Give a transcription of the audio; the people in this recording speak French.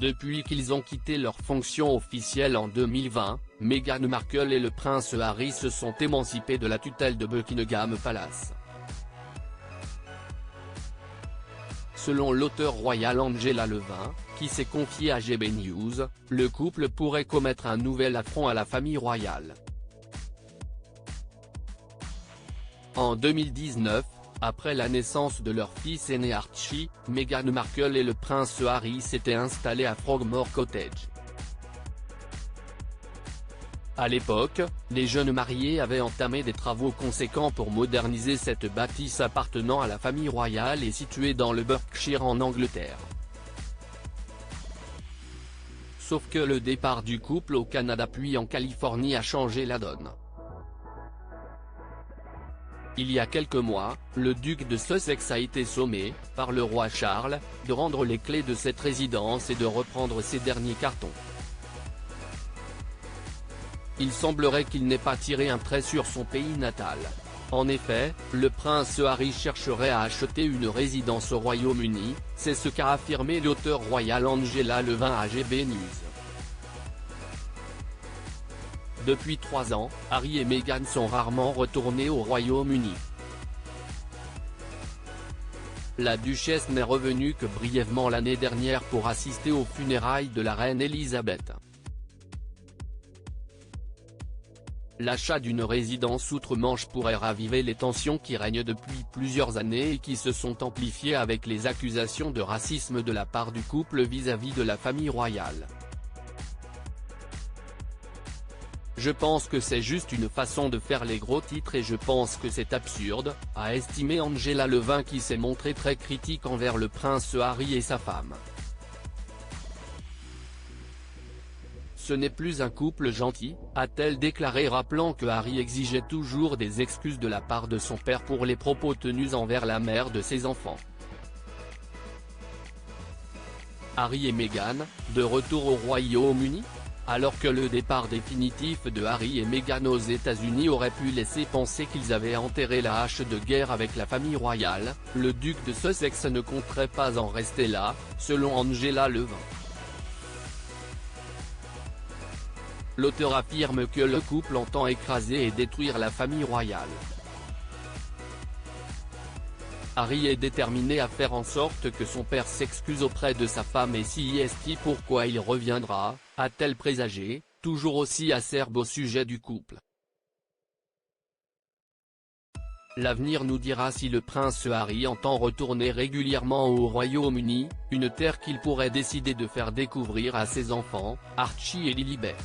Depuis qu'ils ont quitté leurs fonctions officielles en 2020, Meghan Markle et le prince Harry se sont émancipés de la tutelle de Buckingham Palace. Selon l'auteure royale Angela Levin, qui s'est confiée à GB News, le couple pourrait commettre un nouvel affront à la famille royale. En 2019, après la naissance de leur fils aîné Archie, Meghan Markle et le prince Harry s'étaient installés à Frogmore Cottage. À l'époque, les jeunes mariés avaient entamé des travaux conséquents pour moderniser cette bâtisse appartenant à la famille royale et située dans le Berkshire en Angleterre. Sauf que le départ du couple au Canada puis en Californie a changé la donne. Il y a quelques mois, le duc de Sussex a été sommé, par le roi Charles, de rendre les clés de cette résidence et de reprendre ses derniers cartons. Il semblerait qu'il n'ait pas tiré un trait sur son pays natal. En effet, le prince Harry chercherait à acheter une résidence au Royaume-Uni, c'est ce qu'a affirmé l'auteure royale Angela Levin à GB News. Depuis 3 ans, Harry et Meghan sont rarement retournés au Royaume-Uni. La duchesse n'est revenue que brièvement l'année dernière pour assister aux funérailles de la reine Elisabeth. L'achat d'une résidence outre-Manche pourrait raviver les tensions qui règnent depuis plusieurs années et qui se sont amplifiées avec les accusations de racisme de la part du couple vis-à-vis de la famille royale. Je pense que c'est juste une façon de faire les gros titres et je pense que c'est absurde, a estimé Angela Levin qui s'est montrée très critique envers le prince Harry et sa femme. Ce n'est plus un couple gentil, a-t-elle déclaré rappelant que Harry exigeait toujours des excuses de la part de son père pour les propos tenus envers la mère de ses enfants. Harry et Meghan, de retour au Royaume-Uni ? Alors que le départ définitif de Harry et Meghan aux États-Unis aurait pu laisser penser qu'ils avaient enterré la hache de guerre avec la famille royale, le duc de Sussex ne compterait pas en rester là, selon Angela Levin. L'auteur affirme que le couple entend écraser et détruire la famille royale. Harry est déterminé à faire en sorte que son père s'excuse auprès de sa femme et s'y est pourquoi il reviendra, a-t-elle présagé, toujours aussi acerbe au sujet du couple. L'avenir nous dira si le prince Harry entend retourner régulièrement au Royaume-Uni, une terre qu'il pourrait décider de faire découvrir à ses enfants, Archie et Lilibet.